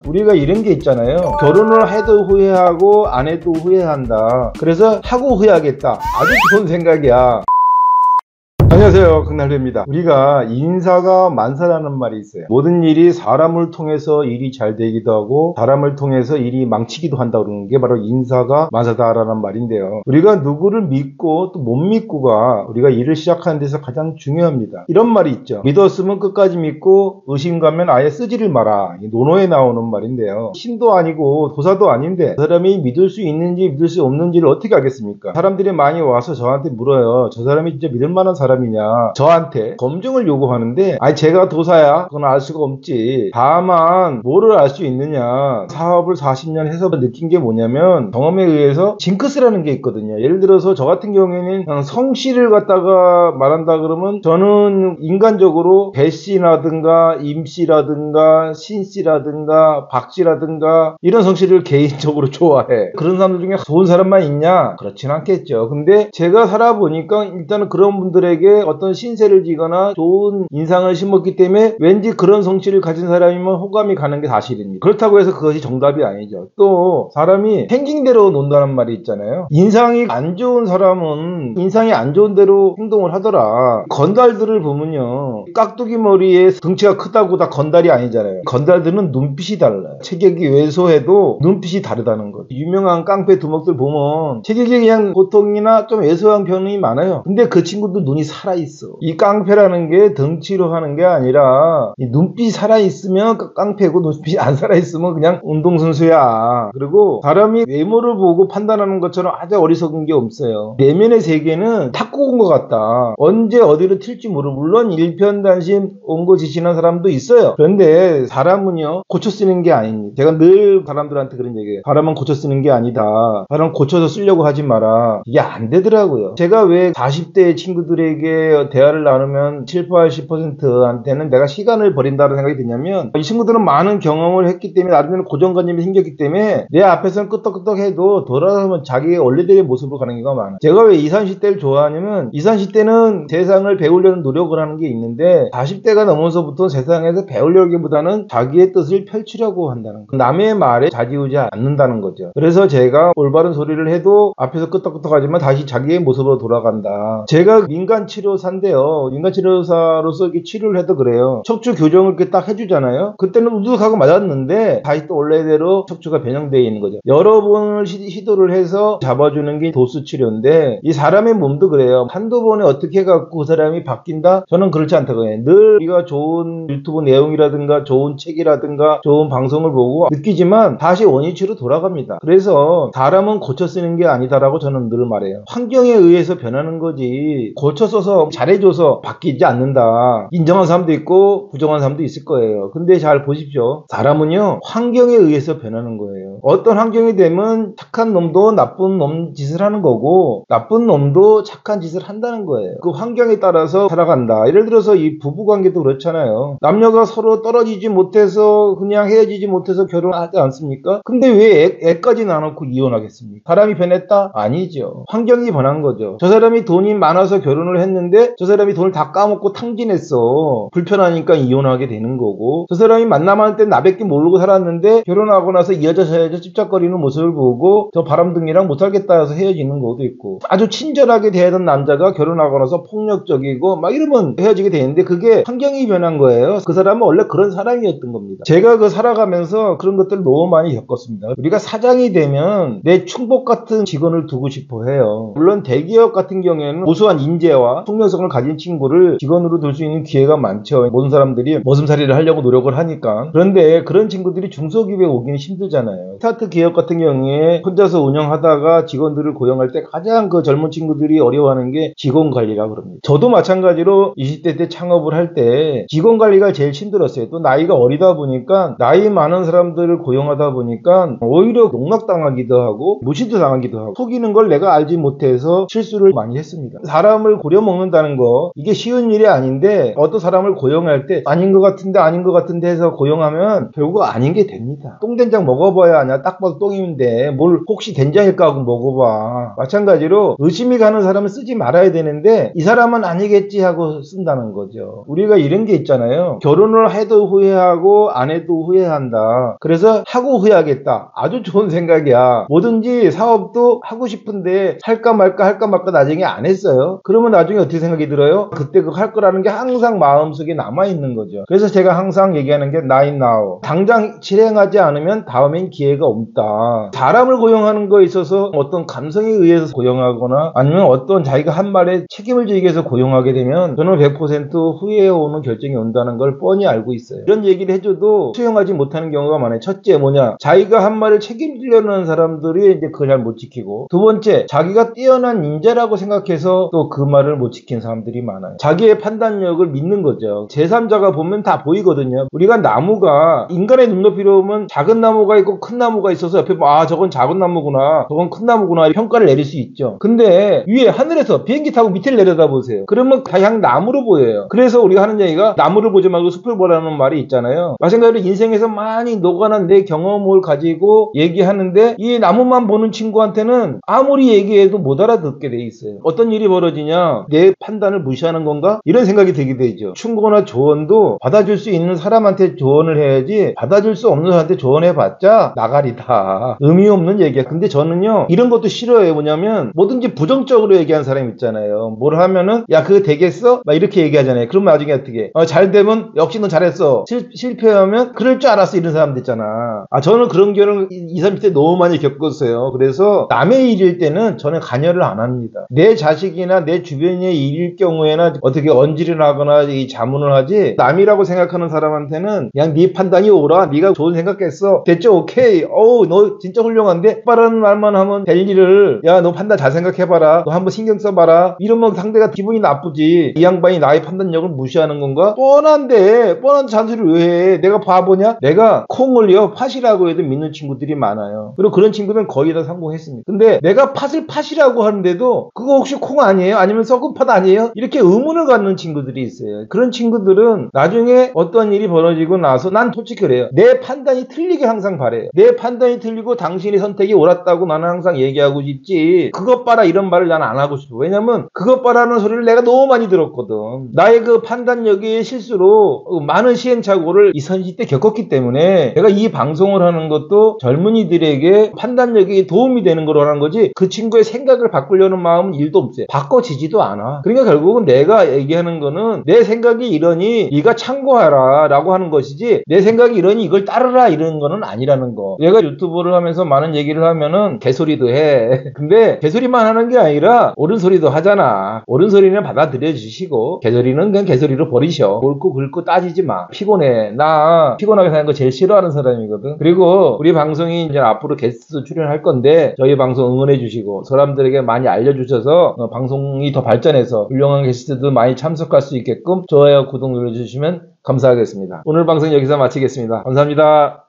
우리가 이런 게 있잖아요. 결혼을 해도 후회하고 안 해도 후회한다. 그래서 하고 후회하겠다. 아주 좋은 생각이야. 안녕하세요, 강남대입니다. 우리가 인사가 만사라는 말이 있어요. 모든 일이 사람을 통해서 일이 잘 되기도 하고 사람을 통해서 일이 망치기도 한다 그러는 게 바로 인사가 만사다라는 말인데요. 우리가 누구를 믿고 또 못 믿고가 우리가 일을 시작하는 데서 가장 중요합니다. 이런 말이 있죠. 믿었으면 끝까지 믿고 의심 가면 아예 쓰지를 마라. 논어에 나오는 말인데요. 신도 아니고 도사도 아닌데 그 사람이 믿을 수 있는지 믿을 수 없는지를 어떻게 알겠습니까? 사람들이 많이 와서 저한테 물어요. 저 사람이 진짜 믿을 만한 사람이냐? 저한테 검증을 요구하는데, 아니 제가 도사야? 그건 알 수가 없지. 다만 뭐를 알 수 있느냐, 사업을 40년 해서 느낀 게 뭐냐면 경험에 의해서 징크스라는 게 있거든요. 예를 들어서 저 같은 경우에는 성씨를 갖다가 말한다 그러면 저는 인간적으로 배씨라든가 임씨라든가 신씨라든가 박씨라든가 이런 성씨를 개인적으로 좋아해. 그런 사람들 중에 좋은 사람만 있냐? 그렇진 않겠죠. 근데 제가 살아보니까 일단은 그런 분들에게 어떤 신세를 지거나 좋은 인상을 심었기 때문에 왠지 그런 성씨를 가진 사람이면 호감이 가는 게 사실입니다. 그렇다고 해서 그것이 정답이 아니죠. 또 사람이 생긴 대로 논다는 말이 있잖아요. 인상이 안 좋은 사람은 인상이 안 좋은 대로 행동을 하더라. 건달들을 보면요, 깍두기 머리에 등치가 크다고 다 건달이 아니잖아요. 건달들은 눈빛이 달라요. 체격이 왜소해도 눈빛이 다르다는 것. 유명한 깡패 두목들 보면 체격이 그냥 보통이나 좀 왜소한 편이 많아요. 근데 그 친구들 눈이 살아있어. 이 깡패라는 게 덩치로 하는 게 아니라 이 눈빛이 살아있으면 깡패고, 눈빛이 안 살아있으면 그냥 운동선수야. 그리고 사람이 외모를 보고 판단하는 것처럼 아주 어리석은 게 없어요. 내면의 세계는 탁구 온 것 같다. 언제 어디로 튈지 모르고, 물론 일편단심 옹고지신한 사람도 있어요. 그런데 사람은요, 고쳐 쓰는 게 아닙니다. 제가 늘 사람들한테 그런 얘기해요. 사람은 고쳐 쓰는 게 아니다. 사람 고쳐서 쓰려고 하지 마라. 이게 안 되더라고요. 제가 왜 40대 친구들에게 대화를 나누면 7, 80%한테는 내가 시간을 버린다는 생각이 드냐면, 이 친구들은 많은 경험을 했기 때문에 나름대로 고정관념이 생겼기 때문에 내 앞에서는 끄떡끄떡 해도 돌아서면 자기의 원래대로의 모습으로 가는 경우가 많아요. 제가 왜 20, 30대를 좋아하냐면 20, 30대는 세상을 배우려는 노력을 하는 게 있는데 40대가 넘어서부터 세상에서 배우려기보다는 자기의 뜻을 펼치려고 한다는 거예요. 남의 말에 좌지우지 않는다는 거죠. 그래서 제가 올바른 소리를 해도 앞에서 끄떡끄떡 하지만 다시 자기의 모습으로 돌아간다. 제가 민간치료사인데요, 민간치료사로서 이렇게 치료를 해도 그래요. 척추 교정을 이렇게 딱 해주잖아요. 그때는 우두둑하고 맞았는데 다시 또 원래대로 척추가 변형되어 있는 거죠. 여러 번을 시도를 해서 잡아주는 게 도수 치료인데, 이 사람의 몸도 그래요. 한두 번에 어떻게 해갖고 그 사람이 바뀐다? 저는 그렇지 않다고 해요. 늘 우리가 좋은 유튜브 내용이라든가 좋은 책이라든가 좋은 방송을 보고 느끼지만 다시 원위치로 돌아갑니다. 그래서 사람은 고쳐 쓰는 게 아니다라고 저는 늘 말해요. 환경에 의해서 변하는 거지 고쳐 써서 잘해줘서 바뀌지 않는다. 인정한 사람도 있고 부정한 사람도 있을 거예요. 근데 잘 보십시오. 사람은요, 환경에 의해서 변하는 거예요. 어떤 환경이 되면 착한 놈도 나쁜 놈 짓을 하는 거고 나쁜 놈도 착한 짓을 한다는 거예요. 그 환경에 따라서 살아간다. 예를 들어서 이 부부관계도 그렇잖아요. 남녀가 서로 떨어지지 못해서 그냥 헤어지지 못해서 결혼하지 않습니까? 근데 왜 애까지 나눠놓고 이혼하겠습니까? 사람이 변했다? 아니죠. 환경이 변한 거죠. 저 사람이 돈이 많아서 결혼을 했는데 저 사람이 돈을 다 까먹고 탕진했어. 불편하니까 이혼하게 되는 거고, 저 사람이 만남할 때 나밖에 모르고 살았는데 결혼하고 나서 이 여자 저 여자 찝쩍거리는 모습을 보고 저 바람둥이랑 못 살겠다 해서 헤어지는 것도 있고, 아주 친절하게 대하던 남자가 결혼하고 나서 폭력적이고 막 이러면 헤어지게 되는데 그게 환경이 변한 거예요. 그 사람은 원래 그런 사람이었던 겁니다. 제가 그 살아가면서 그런 것들을 너무 많이 겪었습니다. 우리가 사장이 되면 내 충복 같은 직원을 두고 싶어 해요. 물론 대기업 같은 경우에는 우수한 인재와 숙련성을 가진 친구를 직원으로 둘 수 있는 기회가 많죠. 모든 사람들이 머슴살이를 하려고 노력을 하니까. 그런데 그런 친구들이 중소기업에 오기는 힘들잖아요. 스타트 기업 같은 경우에 혼자서 운영하다가 직원들을 고용할 때 가장 그 젊은 친구들이 어려워하는 게 직원 관리라 그럽니다. 저도 마찬가지로 20대 때 창업을 할 때 직원 관리가 제일 힘들었어요. 또 나이가 어리다 보니까 나이 많은 사람들을 고용하다 보니까 오히려 농락당하기도 하고 무시도 당하기도 하고 속이는 걸 내가 알지 못해서 실수를 많이 했습니다. 사람을 고려 벌어먹는다는 거, 이게 쉬운 일이 아닌데 어떤 사람을 고용할 때 아닌 것 같은데 해서 고용하면 결국 아닌 게 됩니다. 똥된장 먹어봐야 아냐. 딱 봐도 똥인데 뭘 혹시 된장일까 하고 먹어봐. 마찬가지로 의심이 가는 사람은 쓰지 말아야 되는데 이 사람은 아니겠지 하고 쓴다는 거죠. 우리가 이런 게 있잖아요. 결혼을 해도 후회하고 안 해도 후회한다. 그래서 하고 후회하겠다. 아주 좋은 생각이야. 뭐든지 사업도 하고 싶은데 할까 말까 나중에 안 했어요. 그러면 나중에 어떻게 생각이 들어요? 그때 그거 할 거라는 게 항상 마음속에 남아있는 거죠. 그래서 제가 항상 얘기하는 게 now now. 당장 실행하지 않으면 다음엔 기회가 없다. 사람을 고용하는 거에 있어서 어떤 감성에 의해서 고용하거나 아니면 어떤 자기가 한 말에 책임을 지기 위해서 고용하게 되면 저는 100% 후회해오는 결정이 온다는 걸 뻔히 알고 있어요. 이런 얘기를 해줘도 수용하지 못하는 경우가 많아요. 첫째 뭐냐, 자기가 한 말을 책임지려는 사람들이 이제 그걸 잘 못 지키고, 두 번째 자기가 뛰어난 인재라고 생각해서 또 그 말을 못 지킨 사람들이 많아요. 자기의 판단력을 믿는 거죠. 제3자가 보면 다 보이거든요. 우리가 나무가 인간의 눈높이로 보면 작은 나무가 있고 큰 나무가 있어서 옆에 아 저건 작은 나무구나 저건 큰 나무구나 평가를 내릴 수 있죠. 근데 위에 하늘에서 비행기 타고 밑을 내려다보세요. 그러면 그냥 나무로 보여요. 그래서 우리가 하는 얘기가 나무를 보지 말고 숲을 보라는 말이 있잖아요. 마찬가지로 인생에서 많이 녹아난 내 경험을 가지고 얘기하는데 이 나무만 보는 친구한테는 아무리 얘기해도 못 알아듣게 돼 있어요. 어떤 일이 벌어지냐, 내 판단을 무시하는 건가? 이런 생각이 들게 되죠. 충고나 조언도 받아줄 수 있는 사람한테 조언을 해야지 받아줄 수 없는 사람한테 조언해봤자 나가리다. 의미 없는 얘기야. 근데 저는요 이런 것도 싫어해요. 뭐냐면 뭐든지 부정적으로 얘기하는 사람 있잖아요. 뭘 하면은 야 그거 되겠어? 막 이렇게 얘기하잖아요. 그럼 나중에 어떻게 잘 되면 역시 너 잘했어. 실패하면 그럴 줄 알았어. 이런 사람들 있잖아. 저는 그런 경우를 20, 30대 너무 많이 겪었어요. 그래서 남의 일일 때는 저는 관여를 안 합니다. 내 자식이나 내 주변의 일일 경우에는 어떻게 언질을 하거나 이 자문을 하지, 남이라고 생각하는 사람한테는 그냥 네 판단이 옳아. 네가 좋은 생각했어. 됐죠? 오케이. 어우 너 진짜 훌륭한데? 빠른 말만 하면 될 일을 야 너 판단 잘 생각해봐라. 너 한번 신경 써봐라. 이러면 상대가 기분이 나쁘지. 이 양반이 나의 판단력을 무시하는 건가? 뻔한 잔소리를 왜 해? 내가 바보냐? 내가 콩을요 팥이라고 해도 믿는 친구들이 많아요. 그리고 그런 친구들은 거의 다 성공했습니다. 근데 내가 팥을 팥이라고 하는데도 그거 혹시 콩 아니에요? 아니면 썩은 팥 아니에요? 이렇게 의문을 갖는 친구들이 있어요. 그런 친구들은 나중에 어떤 일이 벌어지고 나서 난 솔직히 그래요. 내 판단이 틀리게 항상 바래요. 내 판단이 틀리고 당신의 선택이 옳았다고 나는 항상 얘기하고 싶지 그것 봐라 이런 말을 난 안 하고 싶어. 왜냐면 그것 봐라는 소리를 내가 너무 많이 들었거든. 나의 그 판단력의 실수로 많은 시행착오를 20, 30대 겪었기 때문에 내가 이 방송을 하는 것도 젊은이들에게 판단력이 도움이 되는 거라는 거지 그 친구의 생각을 바꾸려는 마음은 1도 없어요. 바꿔지지도 않아. 그러니까 결국은 내가 얘기하는 거는 내 생각이 이러니 네가 참고하라 라고 하는 것이지 내 생각이 이러니 이걸 따르라 이런 거는 아니라는 거. 내가 유튜브를 하면서 많은 얘기를 하면은 개소리도 해. 근데 개소리만 하는 게 아니라 옳은 소리도 하잖아. 옳은 소리는 받아들여 주시고 개소리는 그냥 개소리로 버리셔. 옳고 굵고 따지지 마. 피곤해. 나 피곤하게 사는 거 제일 싫어하는 사람이거든. 그리고 우리 방송이 이제 앞으로 게스트 출연할 건데 저희 방송 응원해 주시고 사람들에게 많이 알려주셔서 방송이 더 발전해서 훌륭한 게스트도 많이 참석할 수 있게끔 좋아요, 구독 눌러주시면 감사하겠습니다. 오늘 방송 여기서 마치겠습니다. 감사합니다.